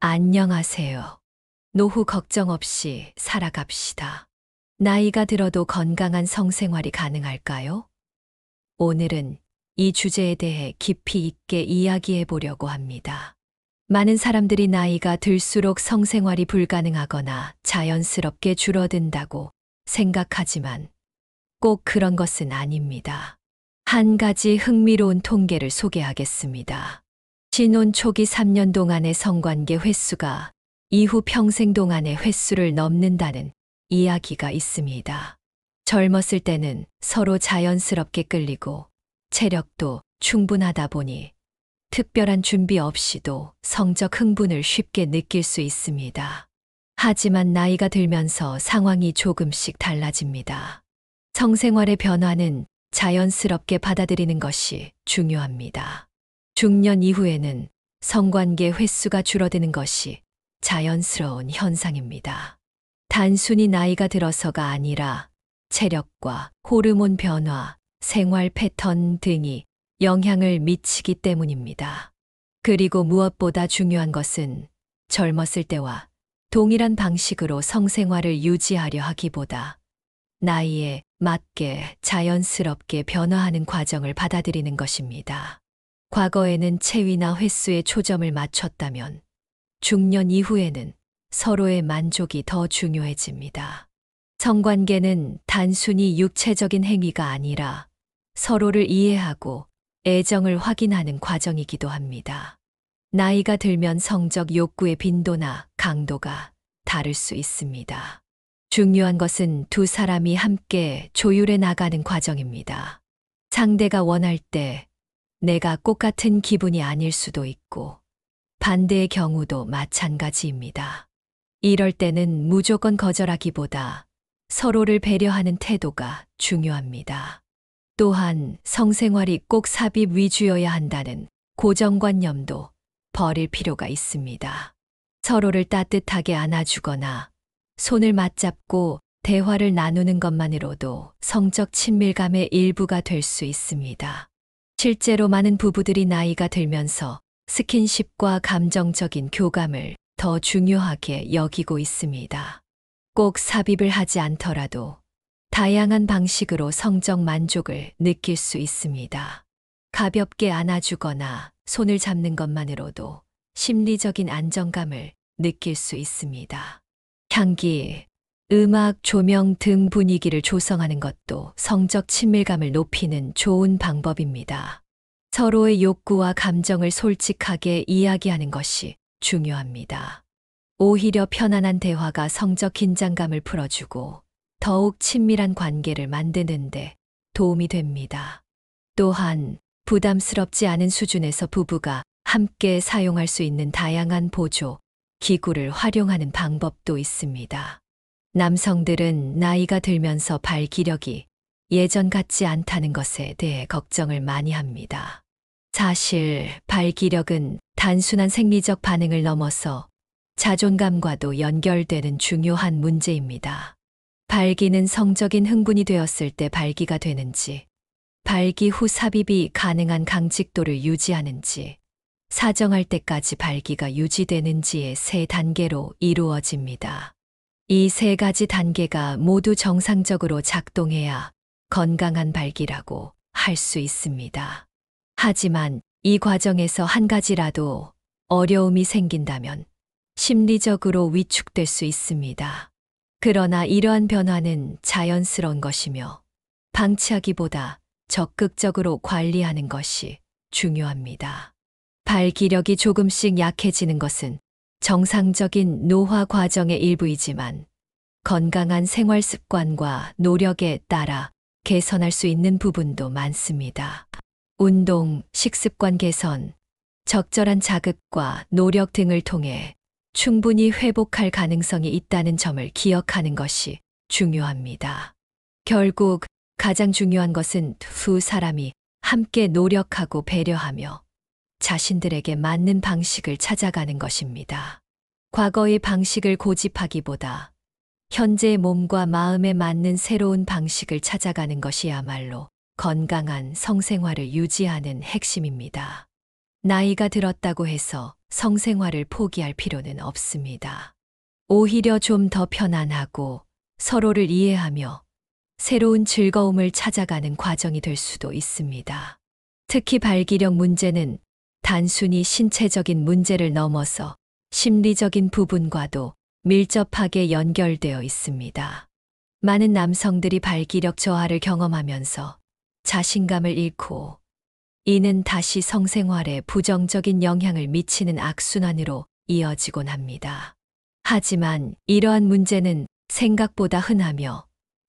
안녕하세요. 노후 걱정 없이 살아갑시다. 나이가 들어도 건강한 성생활이 가능할까요? 오늘은 이 주제에 대해 깊이 있게 이야기해 보려고 합니다. 많은 사람들이 나이가 들수록 성생활이 불가능하거나 자연스럽게 줄어든다고 생각하지만 꼭 그런 것은 아닙니다. 한 가지 흥미로운 통계를 소개하겠습니다. 신혼 초기 3년 동안의 성관계 횟수가 이후 평생 동안의 횟수를 넘는다는 이야기가 있습니다. 젊었을 때는 서로 자연스럽게 끌리고 체력도 충분하다 보니 특별한 준비 없이도 성적 흥분을 쉽게 느낄 수 있습니다. 하지만 나이가 들면서 상황이 조금씩 달라집니다. 성생활의 변화는 자연스럽게 받아들이는 것이 중요합니다. 중년 이후에는 성관계 횟수가 줄어드는 것이 자연스러운 현상입니다. 단순히 나이가 들어서가 아니라 체력과 호르몬 변화, 생활 패턴 등이 영향을 미치기 때문입니다. 그리고 무엇보다 중요한 것은 젊었을 때와 동일한 방식으로 성생활을 유지하려 하기보다 나이에 맞게 자연스럽게 변화하는 과정을 받아들이는 것입니다. 과거에는 체위나 횟수에 초점을 맞췄다면 중년 이후에는 서로의 만족이 더 중요해집니다. 성관계는 단순히 육체적인 행위가 아니라 서로를 이해하고 애정을 확인하는 과정이기도 합니다. 나이가 들면 성적 욕구의 빈도나 강도가 다를 수 있습니다. 중요한 것은 두 사람이 함께 조율해 나가는 과정입니다. 상대가 원할 때 내가 꼭 같은 기분이 아닐 수도 있고 반대의 경우도 마찬가지입니다. 이럴 때는 무조건 거절하기보다 서로를 배려하는 태도가 중요합니다. 또한 성생활이 꼭 삽입 위주여야 한다는 고정관념도 버릴 필요가 있습니다. 서로를 따뜻하게 안아주거나 손을 맞잡고 대화를 나누는 것만으로도 성적 친밀감의 일부가 될 수 있습니다. 실제로 많은 부부들이 나이가 들면서 스킨십과 감정적인 교감을 더 중요하게 여기고 있습니다. 꼭 삽입을 하지 않더라도 다양한 방식으로 성적 만족을 느낄 수 있습니다. 가볍게 안아주거나 손을 잡는 것만으로도 심리적인 안정감을 느낄 수 있습니다. 향기, 음악, 조명 등 분위기를 조성하는 것도 성적 친밀감을 높이는 좋은 방법입니다. 서로의 욕구와 감정을 솔직하게 이야기하는 것이 중요합니다. 오히려 편안한 대화가 성적 긴장감을 풀어주고 더욱 친밀한 관계를 만드는데 도움이 됩니다. 또한 부담스럽지 않은 수준에서 부부가 함께 사용할 수 있는 다양한 보조, 기구를 활용하는 방법도 있습니다. 남성들은 나이가 들면서 발기력이 예전 같지 않다는 것에 대해 걱정을 많이 합니다. 사실 발기력은 단순한 생리적 반응을 넘어서 자존감과도 연결되는 중요한 문제입니다. 발기는 성적인 흥분이 되었을 때 발기가 되는지, 발기 후 삽입이 가능한 강직도를 유지하는지, 사정할 때까지 발기가 유지되는지의 세 단계로 이루어집니다. 이 세 가지 단계가 모두 정상적으로 작동해야 건강한 발기라고 할 수 있습니다. 하지만 이 과정에서 한 가지라도 어려움이 생긴다면 심리적으로 위축될 수 있습니다. 그러나 이러한 변화는 자연스러운 것이며 방치하기보다 적극적으로 관리하는 것이 중요합니다. 발기력이 조금씩 약해지는 것은 정상적인 노화 과정의 일부이지만 건강한 생활 습관과 노력에 따라 개선할 수 있는 부분도 많습니다. 운동, 식습관 개선, 적절한 자극과 노력 등을 통해 충분히 회복할 가능성이 있다는 점을 기억하는 것이 중요합니다. 결국 가장 중요한 것은 두 사람이 함께 노력하고 배려하며 자신들에게 맞는 방식을 찾아가는 것입니다. 과거의 방식을 고집하기보다 현재의 몸과 마음에 맞는 새로운 방식을 찾아가는 것이야말로 건강한 성생활을 유지하는 핵심입니다. 나이가 들었다고 해서 성생활을 포기할 필요는 없습니다. 오히려 좀 더 편안하고 서로를 이해하며 새로운 즐거움을 찾아가는 과정이 될 수도 있습니다. 특히 발기력 문제는 단순히 신체적인 문제를 넘어서 심리적인 부분과도 밀접하게 연결되어 있습니다. 많은 남성들이 발기력 저하를 경험하면서 자신감을 잃고 이는 다시 성생활에 부정적인 영향을 미치는 악순환으로 이어지곤 합니다. 하지만 이러한 문제는 생각보다 흔하며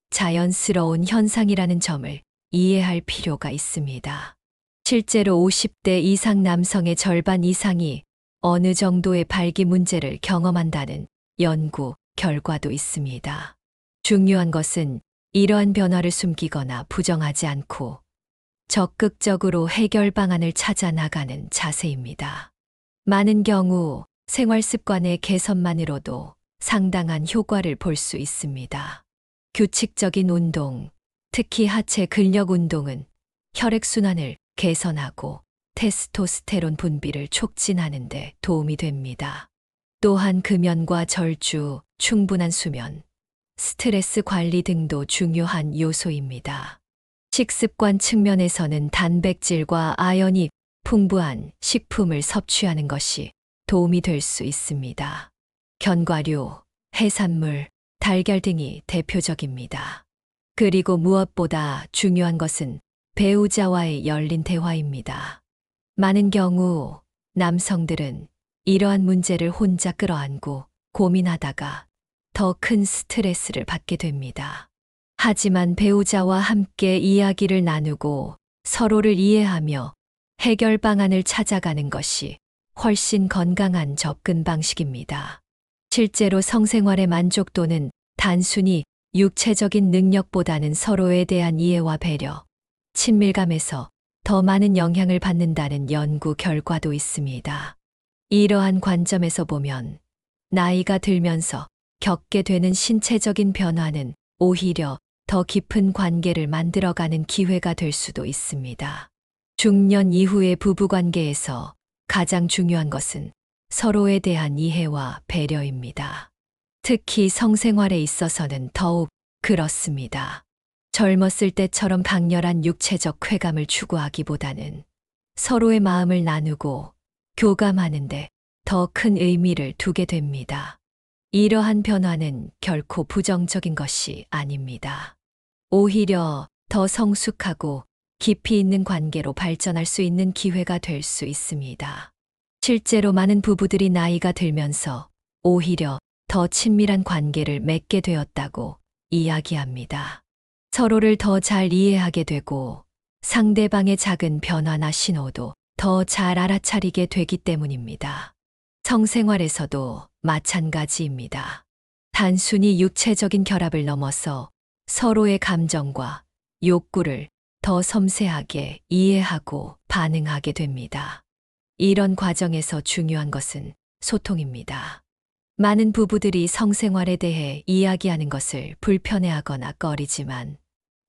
자연스러운 현상이라는 점을 이해할 필요가 있습니다. 실제로 50대 이상 남성의 절반 이상이 어느 정도의 발기 문제를 경험한다는 연구 결과도 있습니다. 중요한 것은 이러한 변화를 숨기거나 부정하지 않고 적극적으로 해결 방안을 찾아 나가는 자세입니다. 많은 경우 생활 습관의 개선만으로도 상당한 효과를 볼 수 있습니다. 규칙적인 운동, 특히 하체 근력 운동은 혈액순환을 개선하고 테스토스테론 분비를 촉진하는 데 도움이 됩니다. 또한 금연과 절주, 충분한 수면, 스트레스 관리 등도 중요한 요소입니다. 식습관 측면에서는 단백질과 아연이 풍부한 식품을 섭취하는 것이 도움이 될 수 있습니다. 견과류, 해산물, 달걀 등이 대표적입니다. 그리고 무엇보다 중요한 것은 배우자와의 열린 대화입니다. 많은 경우 남성들은 이러한 문제를 혼자 끌어안고 고민하다가 더 큰 스트레스를 받게 됩니다. 하지만 배우자와 함께 이야기를 나누고 서로를 이해하며 해결 방안을 찾아가는 것이 훨씬 건강한 접근 방식입니다. 실제로 성생활의 만족도는 단순히 육체적인 능력보다는 서로에 대한 이해와 배려, 친밀감에서 더 많은 영향을 받는다는 연구 결과도 있습니다. 이러한 관점에서 보면 나이가 들면서 겪게 되는 신체적인 변화는 오히려 더 깊은 관계를 만들어가는 기회가 될 수도 있습니다. 중년 이후의 부부관계에서 가장 중요한 것은 서로에 대한 이해와 배려입니다. 특히 성생활에 있어서는 더욱 그렇습니다. 젊었을 때처럼 강렬한 육체적 쾌감을 추구하기보다는 서로의 마음을 나누고 교감하는데 더 큰 의미를 두게 됩니다. 이러한 변화는 결코 부정적인 것이 아닙니다. 오히려 더 성숙하고 깊이 있는 관계로 발전할 수 있는 기회가 될 수 있습니다. 실제로 많은 부부들이 나이가 들면서 오히려 더 친밀한 관계를 맺게 되었다고 이야기합니다. 서로를 더 잘 이해하게 되고 상대방의 작은 변화나 신호도 더 잘 알아차리게 되기 때문입니다. 성생활에서도 마찬가지입니다. 단순히 육체적인 결합을 넘어서 서로의 감정과 욕구를 더 섬세하게 이해하고 반응하게 됩니다. 이런 과정에서 중요한 것은 소통입니다. 많은 부부들이 성생활에 대해 이야기하는 것을 불편해하거나 꺼리지만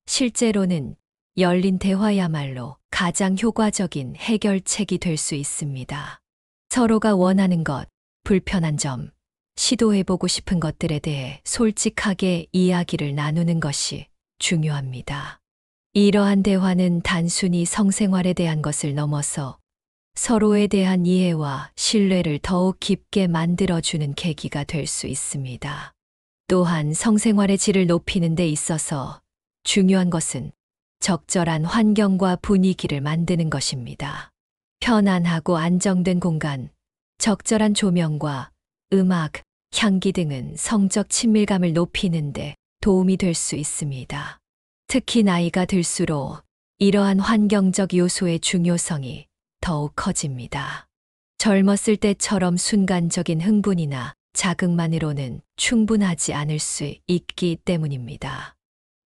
실제로는 열린 대화야말로 가장 효과적인 해결책이 될 수 있습니다. 서로가 원하는 것, 불편한 점, 시도해보고 싶은 것들에 대해 솔직하게 이야기를 나누는 것이 중요합니다. 이러한 대화는 단순히 성생활에 대한 것을 넘어서 서로에 대한 이해와 신뢰를 더욱 깊게 만들어주는 계기가 될 수 있습니다. 또한 성생활의 질을 높이는 데 있어서 중요한 것은 적절한 환경과 분위기를 만드는 것입니다. 편안하고 안정된 공간, 적절한 조명과 음악, 향기 등은 성적 친밀감을 높이는 데 도움이 될 수 있습니다. 특히 나이가 들수록 이러한 환경적 요소의 중요성이 더욱 커집니다. 젊었을 때처럼 순간적인 흥분이나 자극만으로는 충분하지 않을 수 있기 때문입니다.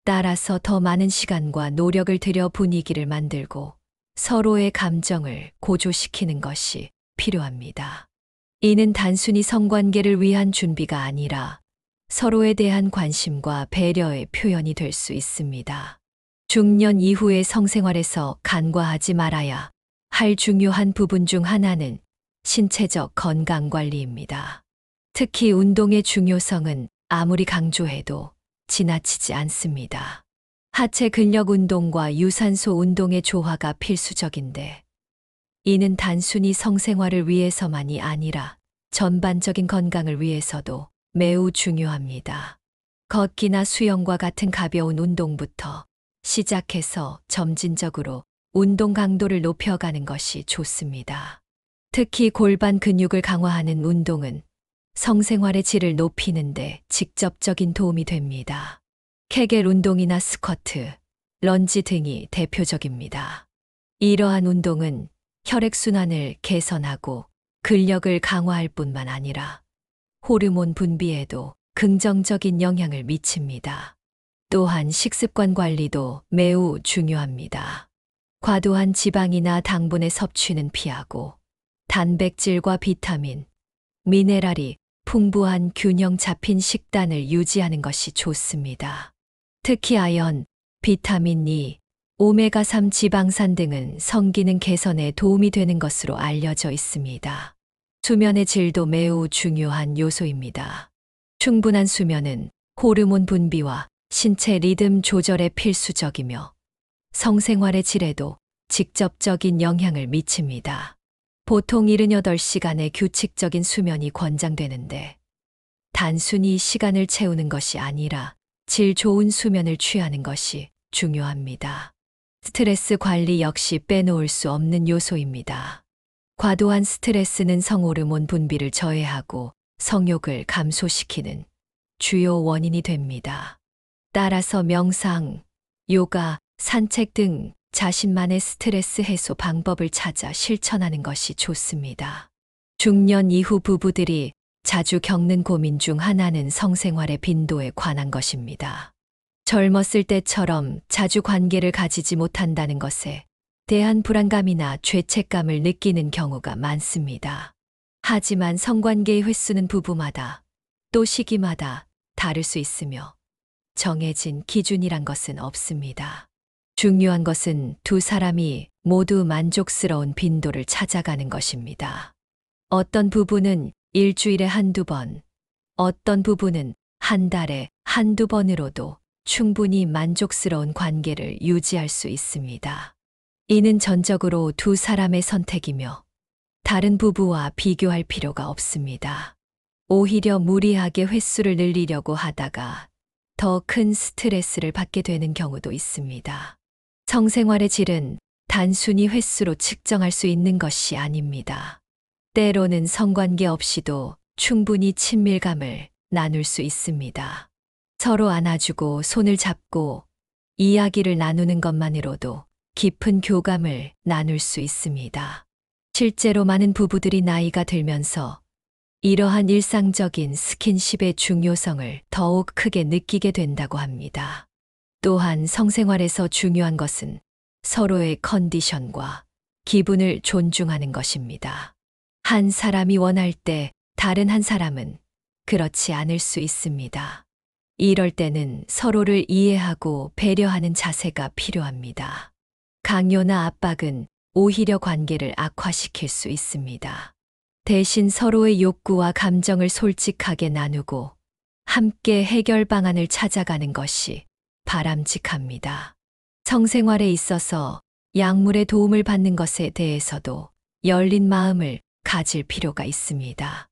따라서 더 많은 시간과 노력을 들여 분위기를 만들고 서로의 감정을 고조시키는 것이 필요합니다. 이는 단순히 성관계를 위한 준비가 아니라 서로에 대한 관심과 배려의 표현이 될 수 있습니다. 중년 이후의 성생활에서 간과하지 말아야 할 중요한 부분 중 하나는 신체적 건강 관리입니다. 특히 운동의 중요성은 아무리 강조해도 지나치지 않습니다. 하체 근력 운동과 유산소 운동의 조화가 필수적인데, 이는 단순히 성생활을 위해서만이 아니라 전반적인 건강을 위해서도 매우 중요합니다. 걷기나 수영과 같은 가벼운 운동부터 시작해서 점진적으로 운동 강도를 높여가는 것이 좋습니다. 특히 골반 근육을 강화하는 운동은 성생활의 질을 높이는데 직접적인 도움이 됩니다. 케겔 운동이나 스쿼트, 런지 등이 대표적입니다. 이러한 운동은 혈액순환을 개선하고 근력을 강화할 뿐만 아니라 호르몬 분비에도 긍정적인 영향을 미칩니다. 또한 식습관 관리도 매우 중요합니다. 과도한 지방이나 당분의 섭취는 피하고 단백질과 비타민, 미네랄이 풍부한 균형 잡힌 식단을 유지하는 것이 좋습니다. 특히 아연, 비타민 E, 오메가3 지방산 등은 성기능 개선에 도움이 되는 것으로 알려져 있습니다. 수면의 질도 매우 중요한 요소입니다. 충분한 수면은 호르몬 분비와 신체 리듬 조절에 필수적이며 성생활의 질에도 직접적인 영향을 미칩니다. 보통 78시간의 규칙적인 수면이 권장되는데, 단순히 시간을 채우는 것이 아니라 질 좋은 수면을 취하는 것이 중요합니다. 스트레스 관리 역시 빼놓을 수 없는 요소입니다. 과도한 스트레스는 성호르몬 분비를 저해하고 성욕을 감소시키는 주요 원인이 됩니다. 따라서 명상, 요가, 산책 등 자신만의 스트레스 해소 방법을 찾아 실천하는 것이 좋습니다. 중년 이후 부부들이 자주 겪는 고민 중 하나는 성생활의 빈도에 관한 것입니다. 젊었을 때처럼 자주 관계를 가지지 못한다는 것에 대한 불안감이나 죄책감을 느끼는 경우가 많습니다. 하지만 성관계의 횟수는 부부마다 또 시기마다 다를 수 있으며 정해진 기준이란 것은 없습니다. 중요한 것은 두 사람이 모두 만족스러운 빈도를 찾아가는 것입니다. 어떤 부부는 일주일에 한두 번, 어떤 부부는 한 달에 한두 번으로도 충분히 만족스러운 관계를 유지할 수 있습니다. 이는 전적으로 두 사람의 선택이며 다른 부부와 비교할 필요가 없습니다. 오히려 무리하게 횟수를 늘리려고 하다가 더 큰 스트레스를 받게 되는 경우도 있습니다. 성생활의 질은 단순히 횟수로 측정할 수 있는 것이 아닙니다. 때로는 성관계 없이도 충분히 친밀감을 나눌 수 있습니다. 서로 안아주고 손을 잡고 이야기를 나누는 것만으로도 깊은 교감을 나눌 수 있습니다. 실제로 많은 부부들이 나이가 들면서 이러한 일상적인 스킨십의 중요성을 더욱 크게 느끼게 된다고 합니다. 또한 성생활에서 중요한 것은 서로의 컨디션과 기분을 존중하는 것입니다. 한 사람이 원할 때 다른 한 사람은 그렇지 않을 수 있습니다. 이럴 때는 서로를 이해하고 배려하는 자세가 필요합니다. 강요나 압박은 오히려 관계를 악화시킬 수 있습니다. 대신 서로의 욕구와 감정을 솔직하게 나누고 함께 해결 방안을 찾아가는 것이 바람직합니다. 성생활에 있어서 약물의 도움을 받는 것에 대해서도 열린 마음을 가질 필요가 있습니다.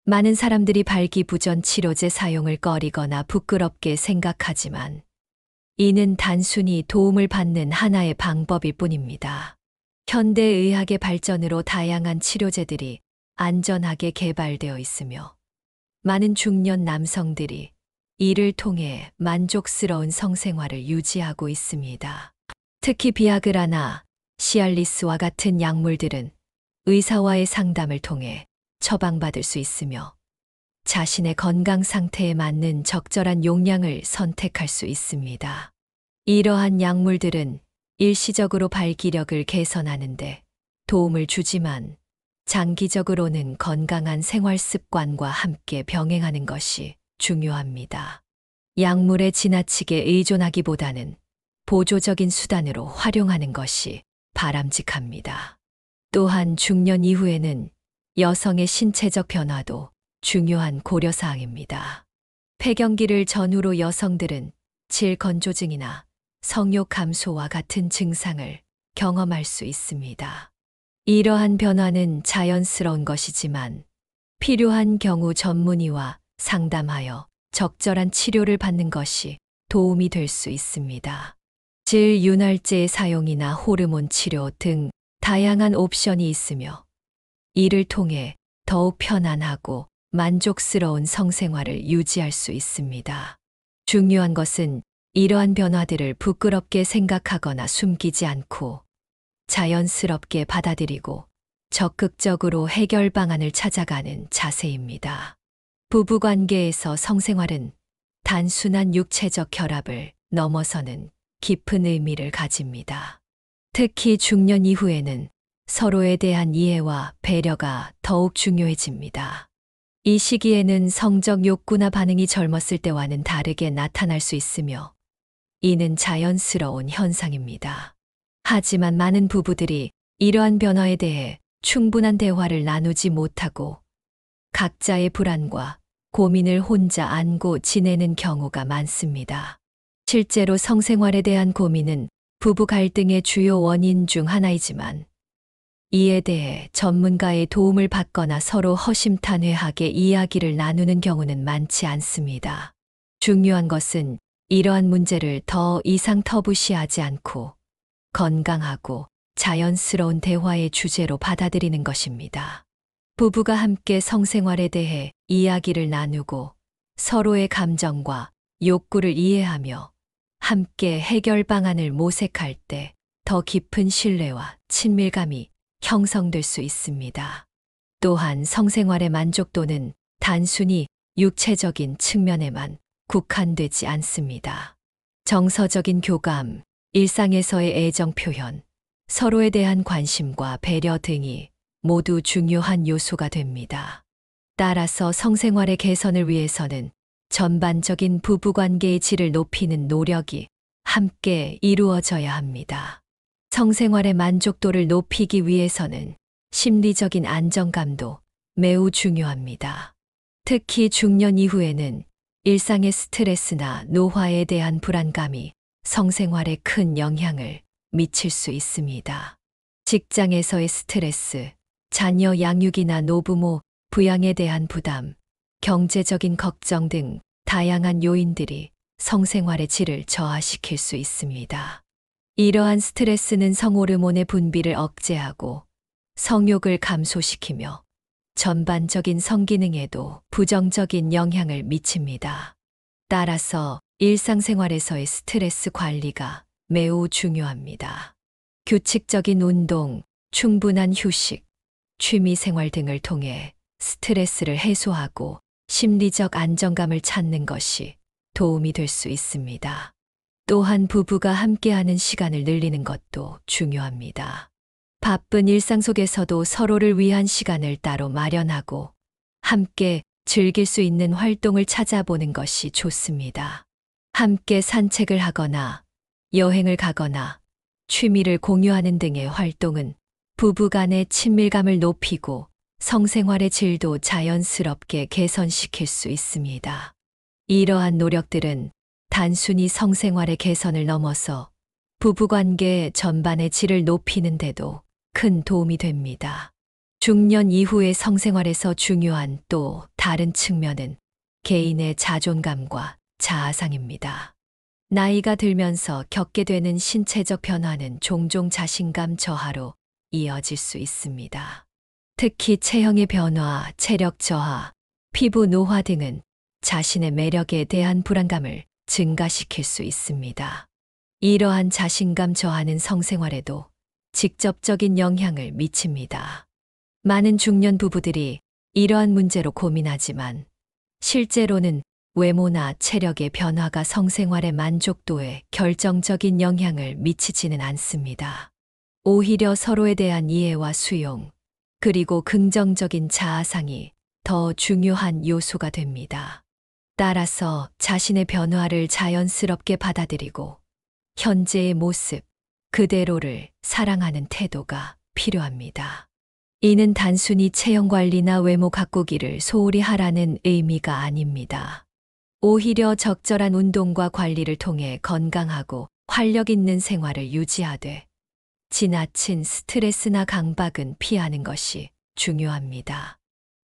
많은 사람들이 발기부전 치료제 사용을 꺼리거나 부끄럽게 생각하지만 이는 단순히 도움을 받는 하나의 방법일 뿐입니다. 현대의학의 발전으로 다양한 치료제들이 안전하게 개발되어 있으며 많은 중년 남성들이 이를 통해 만족스러운 성생활을 유지하고 있습니다. 특히 비아그라나 시알리스와 같은 약물들은 의사와의 상담을 통해 처방받을 수 있으며 자신의 건강 상태에 맞는 적절한 용량을 선택할 수 있습니다. 이러한 약물들은 일시적으로 발기력을 개선하는데 도움을 주지만 장기적으로는 건강한 생활 습관과 함께 병행하는 것이 중요합니다. 약물에 지나치게 의존하기보다는 보조적인 수단으로 활용하는 것이 바람직합니다. 또한 중년 이후에는 여성의 신체적 변화도 중요한 고려사항입니다. 폐경기를 전후로 여성들은 질건조증이나 성욕 감소와 같은 증상을 경험할 수 있습니다. 이러한 변화는 자연스러운 것이지만 필요한 경우 전문의와 상담하여 적절한 치료를 받는 것이 도움이 될 수 있습니다. 질윤활제의 사용이나 호르몬 치료 등 다양한 옵션이 있으며 이를 통해 더욱 편안하고 만족스러운 성생활을 유지할 수 있습니다. 중요한 것은 이러한 변화들을 부끄럽게 생각하거나 숨기지 않고 자연스럽게 받아들이고 적극적으로 해결 방안을 찾아가는 자세입니다. 부부관계에서 성생활은 단순한 육체적 결합을 넘어서는 깊은 의미를 가집니다. 특히 중년 이후에는 서로에 대한 이해와 배려가 더욱 중요해집니다. 이 시기에는 성적 욕구나 반응이 젊었을 때와는 다르게 나타날 수 있으며 이는 자연스러운 현상입니다. 하지만 많은 부부들이 이러한 변화에 대해 충분한 대화를 나누지 못하고 각자의 불안과 고민을 혼자 안고 지내는 경우가 많습니다. 실제로 성생활에 대한 고민은 부부 갈등의 주요 원인 중 하나이지만 이에 대해 전문가의 도움을 받거나 서로 허심탄회하게 이야기를 나누는 경우는 많지 않습니다. 중요한 것은 이러한 문제를 더 이상 터부시하지 않고 건강하고 자연스러운 대화의 주제로 받아들이는 것입니다. 부부가 함께 성생활에 대해 이야기를 나누고 서로의 감정과 욕구를 이해하며 함께 해결 방안을 모색할 때 더 깊은 신뢰와 친밀감이 형성될 수 있습니다. 또한 성생활의 만족도는 단순히 육체적인 측면에만 국한되지 않습니다. 정서적인 교감, 일상에서의 애정 표현, 서로에 대한 관심과 배려 등이 모두 중요한 요소가 됩니다. 따라서 성생활의 개선을 위해서는 전반적인 부부관계의 질을 높이는 노력이 함께 이루어져야 합니다. 성생활의 만족도를 높이기 위해서는 심리적인 안정감도 매우 중요합니다. 특히 중년 이후에는 일상의 스트레스나 노화에 대한 불안감이 성생활에 큰 영향을 미칠 수 있습니다. 직장에서의 스트레스, 자녀 양육이나 노부모 부양에 대한 부담, 경제적인 걱정 등 다양한 요인들이 성생활의 질을 저하시킬 수 있습니다. 이러한 스트레스는 성호르몬의 분비를 억제하고 성욕을 감소시키며 전반적인 성기능에도 부정적인 영향을 미칩니다. 따라서 일상생활에서의 스트레스 관리가 매우 중요합니다. 규칙적인 운동, 충분한 휴식, 취미생활 등을 통해 스트레스를 해소하고 심리적 안정감을 찾는 것이 도움이 될 수 있습니다. 또한 부부가 함께하는 시간을 늘리는 것도 중요합니다. 바쁜 일상 속에서도 서로를 위한 시간을 따로 마련하고 함께 즐길 수 있는 활동을 찾아보는 것이 좋습니다. 함께 산책을 하거나 여행을 가거나 취미를 공유하는 등의 활동은 부부 간의 친밀감을 높이고 성생활의 질도 자연스럽게 개선시킬 수 있습니다. 이러한 노력들은 단순히 성생활의 개선을 넘어서 부부관계 전반의 질을 높이는 데도 큰 도움이 됩니다. 중년 이후의 성생활에서 중요한 또 다른 측면은 개인의 자존감과 자아상입니다. 나이가 들면서 겪게 되는 신체적 변화는 종종 자신감 저하로 이어질 수 있습니다. 특히 체형의 변화, 체력 저하, 피부 노화 등은 자신의 매력에 대한 불안감을 증가시킬 수 있습니다. 이러한 자신감 저하는 성생활에도 직접적인 영향을 미칩니다. 많은 중년 부부들이 이러한 문제로 고민하지만 실제로는 외모나 체력의 변화가 성생활의 만족도에 결정적인 영향을 미치지는 않습니다. 오히려 서로에 대한 이해와 수용, 그리고 긍정적인 자아상이 더 중요한 요소가 됩니다. 따라서 자신의 변화를 자연스럽게 받아들이고 현재의 모습 그대로를 사랑하는 태도가 필요합니다. 이는 단순히 체형 관리나 외모 가꾸기를 소홀히 하라는 의미가 아닙니다. 오히려 적절한 운동과 관리를 통해 건강하고 활력 있는 생활을 유지하되 지나친 스트레스나 강박은 피하는 것이 중요합니다.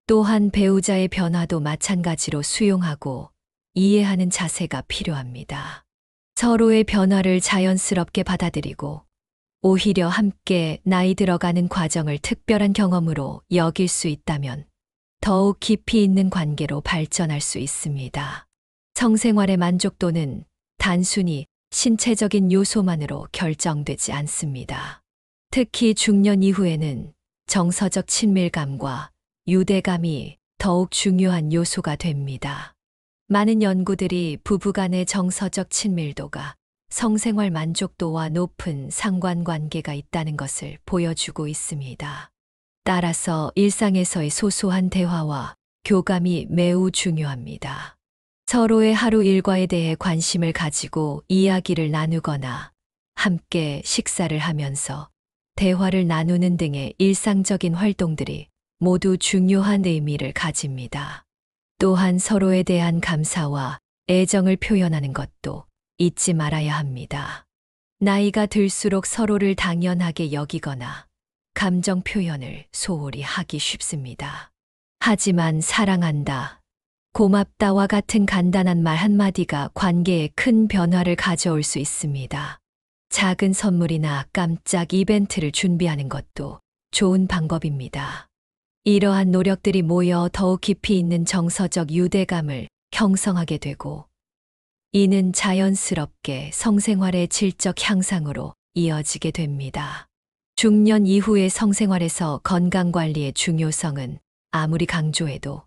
또한 배우자의 변화도 마찬가지로 수용하고 이해하는 자세가 필요합니다. 서로의 변화를 자연스럽게 받아들이고 오히려 함께 나이 들어가는 과정을 특별한 경험으로 여길 수 있다면 더욱 깊이 있는 관계로 발전할 수 있습니다. 성생활의 만족도는 단순히 신체적인 요소만으로 결정되지 않습니다. 특히 중년 이후에는 정서적 친밀감과 유대감이 더욱 중요한 요소가 됩니다. 많은 연구들이 부부간의 정서적 친밀도가 성생활 만족도와 높은 상관관계가 있다는 것을 보여주고 있습니다. 따라서 일상에서의 소소한 대화와 교감이 매우 중요합니다. 서로의 하루 일과에 대해 관심을 가지고 이야기를 나누거나 함께 식사를 하면서 대화를 나누는 등의 일상적인 활동들이 모두 중요한 의미를 가집니다. 또한 서로에 대한 감사와 애정을 표현하는 것도 잊지 말아야 합니다. 나이가 들수록 서로를 당연하게 여기거나 감정 표현을 소홀히 하기 쉽습니다. 하지만 사랑한다, 고맙다와 같은 간단한 말 한마디가 관계에 큰 변화를 가져올 수 있습니다. 작은 선물이나 깜짝 이벤트를 준비하는 것도 좋은 방법입니다. 이러한 노력들이 모여 더욱 깊이 있는 정서적 유대감을 형성하게 되고 이는 자연스럽게 성생활의 질적 향상으로 이어지게 됩니다. 중년 이후의 성생활에서 건강관리의 중요성은 아무리 강조해도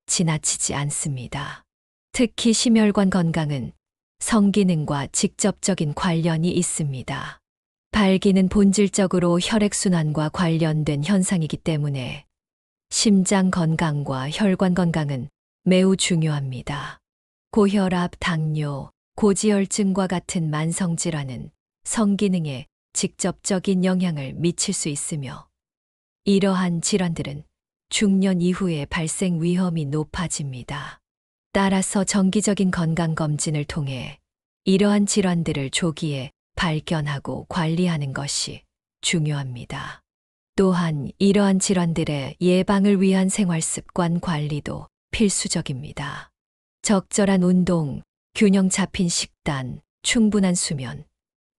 지나치지 않습니다. 특히 심혈관 건강은 성기능과 직접적인 관련이 있습니다. 발기는 본질적으로 혈액순환과 관련된 현상이기 때문에 심장 건강과 혈관 건강은 매우 중요합니다. 고혈압, 당뇨, 고지혈증과 같은 만성질환은 성기능에 직접적인 영향을 미칠 수 있으며 이러한 질환들은 중년 이후에 발생 위험이 높아집니다. 따라서 정기적인 건강검진을 통해 이러한 질환들을 조기에 발견하고 관리하는 것이 중요합니다. 또한 이러한 질환들의 예방을 위한 생활습관 관리도 필수적입니다. 적절한 운동, 균형 잡힌 식단, 충분한 수면,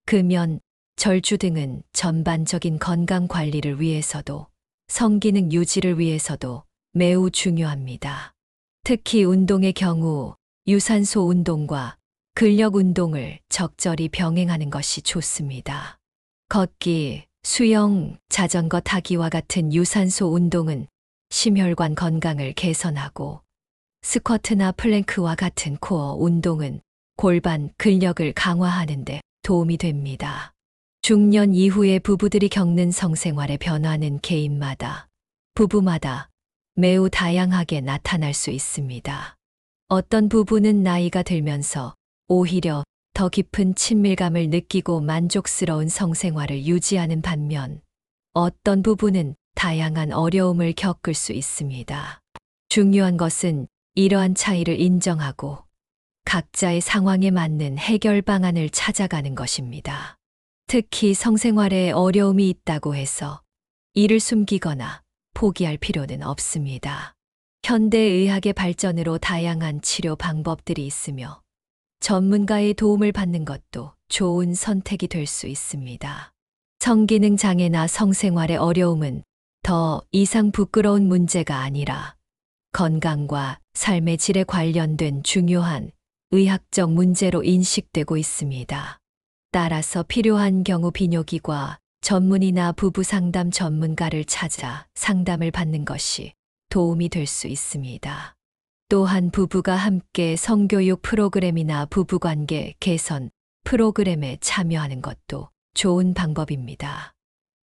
금연, 절주 등은 전반적인 건강 관리를 위해서도 성기능 유지를 위해서도 매우 중요합니다. 특히 운동의 경우 유산소 운동과 근력 운동을 적절히 병행하는 것이 좋습니다. 걷기, 수영, 자전거 타기와 같은 유산소 운동은 심혈관 건강을 개선하고 스쿼트나 플랭크와 같은 코어 운동은 골반 근력을 강화하는 데 도움이 됩니다. 중년 이후에 부부들이 겪는 성생활의 변화는 개인마다, 부부마다 매우 다양하게 나타날 수 있습니다. 어떤 부부는 나이가 들면서 오히려 더 깊은 친밀감을 느끼고 만족스러운 성생활을 유지하는 반면 어떤 부부는 다양한 어려움을 겪을 수 있습니다. 중요한 것은 이러한 차이를 인정하고 각자의 상황에 맞는 해결 방안을 찾아가는 것입니다. 특히 성생활에 어려움이 있다고 해서 이를 숨기거나 포기할 필요는 없습니다. 현대의학의 발전으로 다양한 치료 방법들이 있으며 전문가의 도움을 받는 것도 좋은 선택이 될 수 있습니다. 성기능 장애나 성생활의 어려움은 더 이상 부끄러운 문제가 아니라 건강과 삶의 질에 관련된 중요한 의학적 문제로 인식되고 있습니다. 따라서 필요한 경우 비뇨기과 전문의나 부부 상담 전문가를 찾아 상담을 받는 것이 도움이 될 수 있습니다. 또한 부부가 함께 성교육 프로그램이나 부부관계 개선 프로그램에 참여하는 것도 좋은 방법입니다.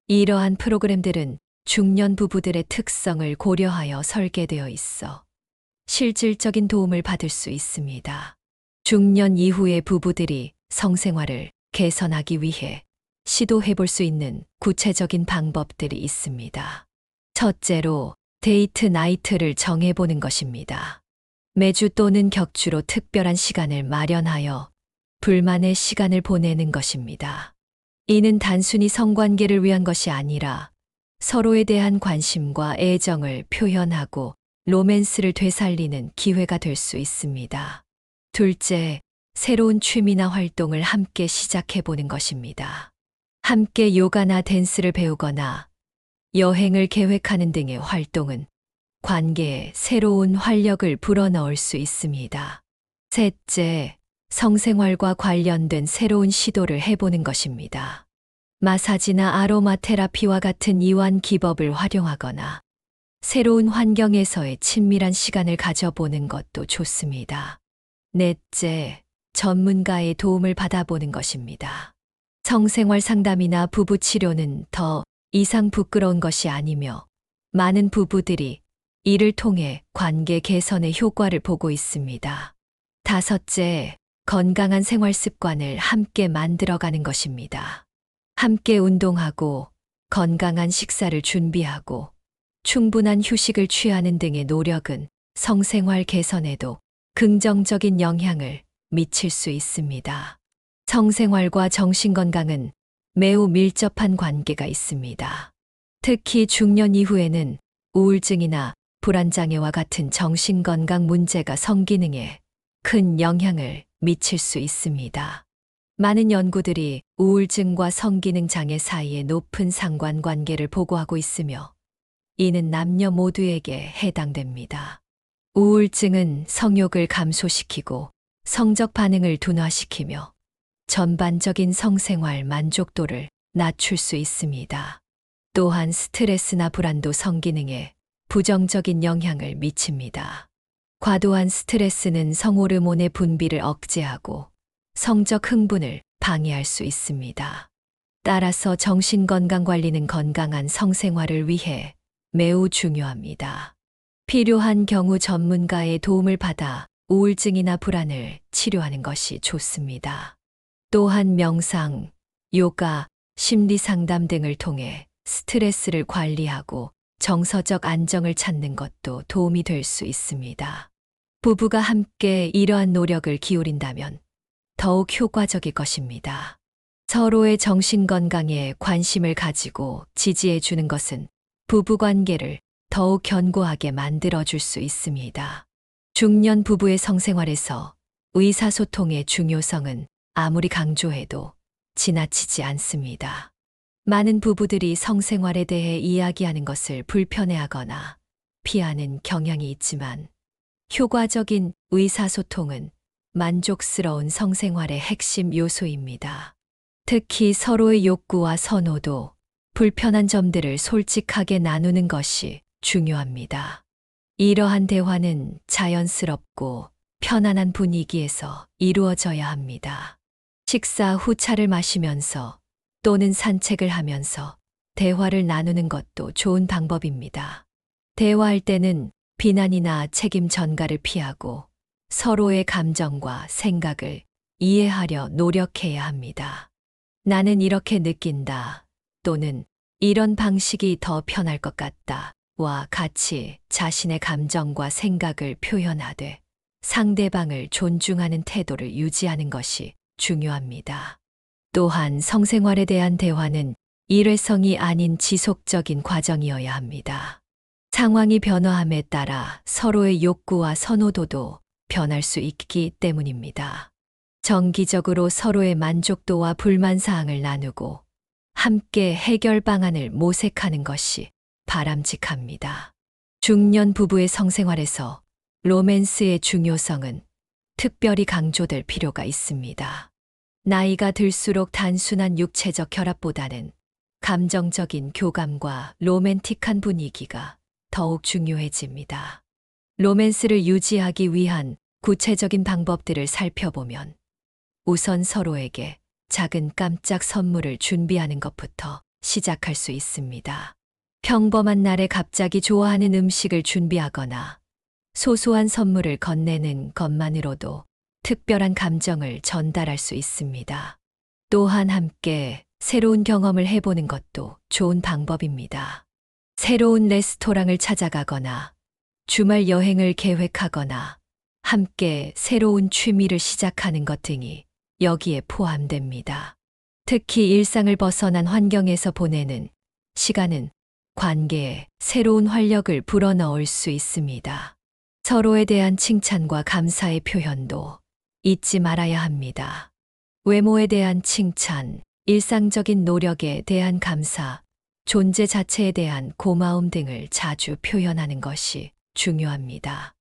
이러한 프로그램들은 중년 부부들의 특성을 고려하여 설계되어 있어 실질적인 도움을 받을 수 있습니다. 중년 이후의 부부들이 성생활을 개선하기 위해 시도해 볼 수 있는 구체적인 방법들이 있습니다. 첫째로 데이트 나이트를 정해보는 것입니다. 매주 또는 격주로 특별한 시간을 마련하여 불만의 시간을 보내는 것입니다. 이는 단순히 성관계를 위한 것이 아니라 서로에 대한 관심과 애정을 표현하고 로맨스를 되살리는 기회가 될 수 있습니다. 둘째, 새로운 취미나 활동을 함께 시작해보는 것입니다. 함께 요가나 댄스를 배우거나 여행을 계획하는 등의 활동은 관계에 새로운 활력을 불어넣을 수 있습니다. 셋째, 성생활과 관련된 새로운 시도를 해보는 것입니다. 마사지나 아로마 테라피와 같은 이완 기법을 활용하거나 새로운 환경에서의 친밀한 시간을 가져보는 것도 좋습니다. 넷째, 전문가의 도움을 받아보는 것입니다. 성생활 상담이나 부부 치료는 더 이상 부끄러운 것이 아니며 많은 부부들이 이를 통해 관계 개선의 효과를 보고 있습니다. 다섯째, 건강한 생활 습관을 함께 만들어가는 것입니다. 함께 운동하고 건강한 식사를 준비하고 충분한 휴식을 취하는 등의 노력은 성생활 개선에도 긍정적인 영향을 미칠 수 있습니다. 성생활과 정신건강은 매우 밀접한 관계가 있습니다. 특히 중년 이후에는 우울증이나 불안장애와 같은 정신건강 문제가 성기능에 큰 영향을 미칠 수 있습니다. 많은 연구들이 우울증과 성기능 장애 사이에 높은 상관관계를 보고하고 있으며 이는 남녀 모두에게 해당됩니다. 우울증은 성욕을 감소시키고 성적 반응을 둔화시키며 전반적인 성생활 만족도를 낮출 수 있습니다. 또한 스트레스나 불안도 성기능에 부정적인 영향을 미칩니다. 과도한 스트레스는 성호르몬의 분비를 억제하고 성적 흥분을 방해할 수 있습니다. 따라서 정신건강관리는 건강한 성생활을 위해 매우 중요합니다. 필요한 경우 전문가의 도움을 받아 우울증이나 불안을 치료하는 것이 좋습니다. 또한 명상, 요가, 심리상담 등을 통해 스트레스를 관리하고 정서적 안정을 찾는 것도 도움이 될 수 있습니다. 부부가 함께 이러한 노력을 기울인다면 더욱 효과적일 것입니다. 서로의 정신건강에 관심을 가지고 지지해 주는 것은 부부관계를 더욱 견고하게 만들어줄 수 있습니다. 중년 부부의 성생활에서 의사소통의 중요성은 아무리 강조해도 지나치지 않습니다. 많은 부부들이 성생활에 대해 이야기하는 것을 불편해하거나 피하는 경향이 있지만 효과적인 의사소통은 만족스러운 성생활의 핵심 요소입니다. 특히 서로의 욕구와 선호도, 불편한 점들을 솔직하게 나누는 것이 중요합니다. 이러한 대화는 자연스럽고 편안한 분위기에서 이루어져야 합니다. 식사 후 차를 마시면서 또는 산책을 하면서 대화를 나누는 것도 좋은 방법입니다. 대화할 때는 비난이나 책임 전가를 피하고 서로의 감정과 생각을 이해하려 노력해야 합니다. 나는 이렇게 느낀다 또는 이런 방식이 더 편할 것 같다와 같이 자신의 감정과 생각을 표현하되 상대방을 존중하는 태도를 유지하는 것이 중요합니다. 또한 성생활에 대한 대화는 일회성이 아닌 지속적인 과정이어야 합니다. 상황이 변화함에 따라 서로의 욕구와 선호도도 변할 수 있기 때문입니다. 정기적으로 서로의 만족도와 불만사항을 나누고 함께 해결 방안을 모색하는 것이 바람직합니다. 중년 부부의 성생활에서 로맨스의 중요성은 특별히 강조될 필요가 있습니다. 나이가 들수록 단순한 육체적 결합보다는 감정적인 교감과 로맨틱한 분위기가 더욱 중요해집니다. 로맨스를 유지하기 위한 구체적인 방법들을 살펴보면 우선 서로에게 작은 깜짝 선물을 준비하는 것부터 시작할 수 있습니다. 평범한 날에 갑자기 좋아하는 음식을 준비하거나 소소한 선물을 건네는 것만으로도 특별한 감정을 전달할 수 있습니다. 또한 함께 새로운 경험을 해보는 것도 좋은 방법입니다. 새로운 레스토랑을 찾아가거나 주말 여행을 계획하거나 함께 새로운 취미를 시작하는 것 등이 여기에 포함됩니다. 특히 일상을 벗어난 환경에서 보내는 시간은 관계에 새로운 활력을 불어넣을 수 있습니다. 서로에 대한 칭찬과 감사의 표현도 잊지 말아야 합니다. 외모에 대한 칭찬, 일상적인 노력에 대한 감사, 존재 자체에 대한 고마움 등을 자주 표현하는 것이 중요합니다.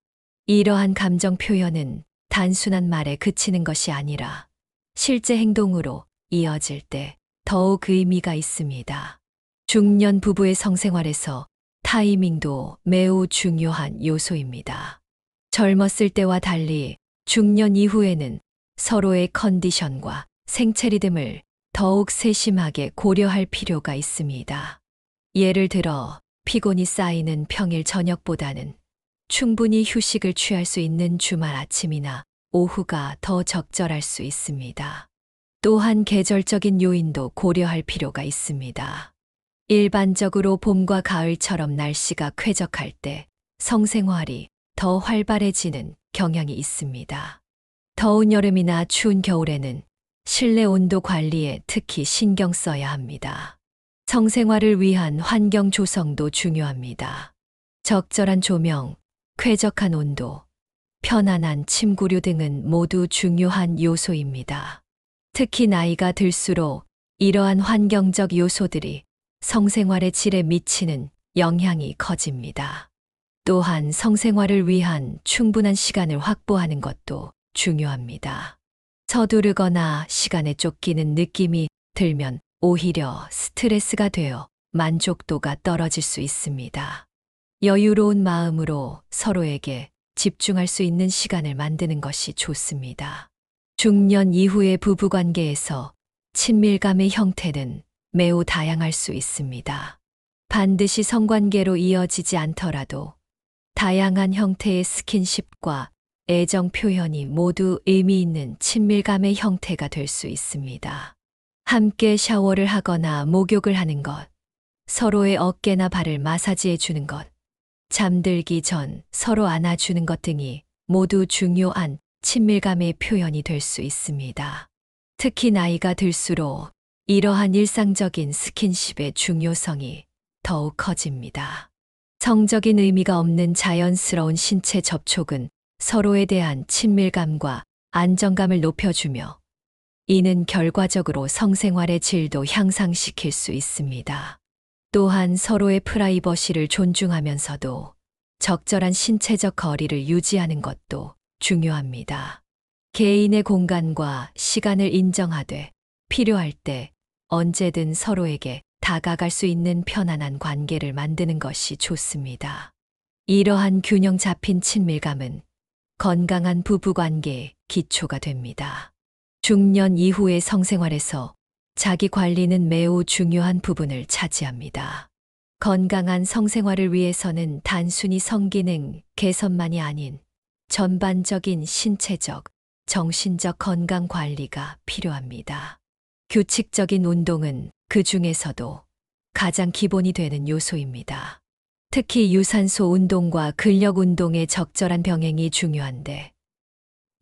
이러한 감정 표현은 단순한 말에 그치는 것이 아니라 실제 행동으로 이어질 때 더욱 의미가 있습니다. 중년 부부의 성생활에서 타이밍도 매우 중요한 요소입니다. 젊었을 때와 달리 중년 이후에는 서로의 컨디션과 생체 리듬을 더욱 세심하게 고려할 필요가 있습니다. 예를 들어 피곤이 쌓이는 평일 저녁보다는 충분히 휴식을 취할 수 있는 주말 아침이나 오후가 더 적절할 수 있습니다. 또한 계절적인 요인도 고려할 필요가 있습니다. 일반적으로 봄과 가을처럼 날씨가 쾌적할 때 성생활이 더 활발해지는 경향이 있습니다. 더운 여름이나 추운 겨울에는 실내 온도 관리에 특히 신경 써야 합니다. 성생활을 위한 환경 조성도 중요합니다. 적절한 조명, 쾌적한 온도, 편안한 침구류 등은 모두 중요한 요소입니다. 특히 나이가 들수록 이러한 환경적 요소들이 성생활의 질에 미치는 영향이 커집니다. 또한 성생활을 위한 충분한 시간을 확보하는 것도 중요합니다. 서두르거나 시간에 쫓기는 느낌이 들면 오히려 스트레스가 되어 만족도가 떨어질 수 있습니다. 여유로운 마음으로 서로에게 집중할 수 있는 시간을 만드는 것이 좋습니다. 중년 이후의 부부관계에서 친밀감의 형태는 매우 다양할 수 있습니다. 반드시 성관계로 이어지지 않더라도 다양한 형태의 스킨십과 애정 표현이 모두 의미 있는 친밀감의 형태가 될 수 있습니다. 함께 샤워를 하거나 목욕을 하는 것, 서로의 어깨나 발을 마사지해 주는 것, 잠들기 전 서로 안아주는 것 등이 모두 중요한 친밀감의 표현이 될 수 있습니다. 특히 나이가 들수록 이러한 일상적인 스킨십의 중요성이 더욱 커집니다. 성적인 의미가 없는 자연스러운 신체 접촉은 서로에 대한 친밀감과 안정감을 높여주며 이는 결과적으로 성생활의 질도 향상시킬 수 있습니다. 또한 서로의 프라이버시를 존중하면서도 적절한 신체적 거리를 유지하는 것도 중요합니다. 개인의 공간과 시간을 인정하되 필요할 때 언제든 서로에게 다가갈 수 있는 편안한 관계를 만드는 것이 좋습니다. 이러한 균형 잡힌 친밀감은 건강한 부부관계의 기초가 됩니다. 중년 이후의 성생활에서 자기 관리는 매우 중요한 부분을 차지합니다. 건강한 성생활을 위해서는 단순히 성기능 개선만이 아닌 전반적인 신체적, 정신적 건강 관리가 필요합니다. 규칙적인 운동은 그 중에서도 가장 기본이 되는 요소입니다. 특히 유산소 운동과 근력 운동의 적절한 병행이 중요한데,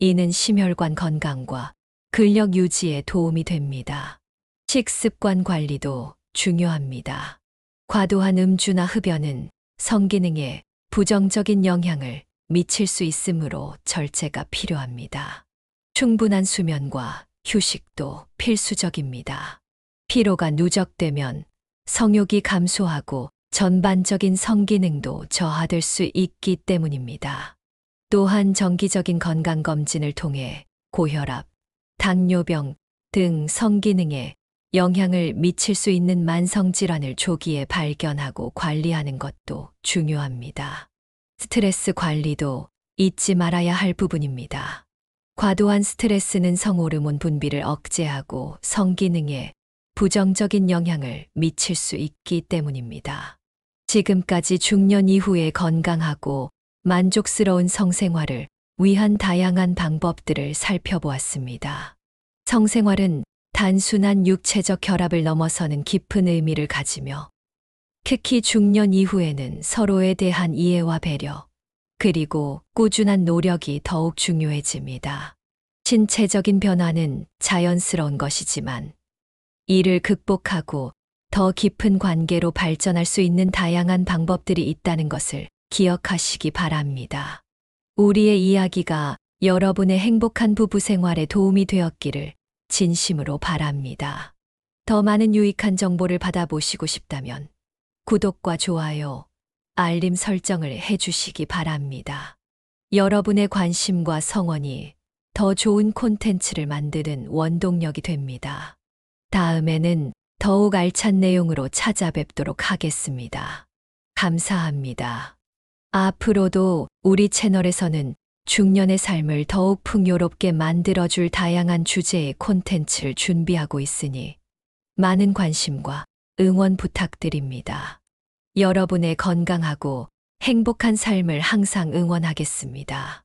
이는 심혈관 건강과 근력 유지에 도움이 됩니다. 식습관 관리도 중요합니다. 과도한 음주나 흡연은 성기능에 부정적인 영향을 미칠 수 있으므로 절제가 필요합니다. 충분한 수면과 휴식도 필수적입니다. 피로가 누적되면 성욕이 감소하고 전반적인 성기능도 저하될 수 있기 때문입니다. 또한 정기적인 건강검진을 통해 고혈압, 당뇨병 등 성기능에 영향을 미칠 수 있는 만성질환을 조기에 발견하고 관리하는 것도 중요합니다. 스트레스 관리도 잊지 말아야 할 부분입니다. 과도한 스트레스는 성호르몬 분비를 억제하고 성기능에 부정적인 영향을 미칠 수 있기 때문입니다. 지금까지 중년 이후에 건강하고 만족스러운 성생활을 위한 다양한 방법들을 살펴보았습니다. 성생활은 단순한 육체적 결합을 넘어서는 깊은 의미를 가지며 특히 중년 이후에는 서로에 대한 이해와 배려, 그리고 꾸준한 노력이 더욱 중요해집니다. 신체적인 변화는 자연스러운 것이지만 이를 극복하고 더 깊은 관계로 발전할 수 있는 다양한 방법들이 있다는 것을 기억하시기 바랍니다. 우리의 이야기가 여러분의 행복한 부부 생활에 도움이 되었기를 진심으로 바랍니다. 더 많은 유익한 정보를 받아보시고 싶다면 구독과 좋아요, 알림 설정을 해주시기 바랍니다. 여러분의 관심과 성원이 더 좋은 콘텐츠를 만드는 원동력이 됩니다. 다음에는 더욱 알찬 내용으로 찾아뵙도록 하겠습니다. 감사합니다. 앞으로도 우리 채널에서는 중년의 삶을 더욱 풍요롭게 만들어줄 다양한 주제의 콘텐츠를 준비하고 있으니 많은 관심과 응원 부탁드립니다. 여러분의 건강하고 행복한 삶을 항상 응원하겠습니다.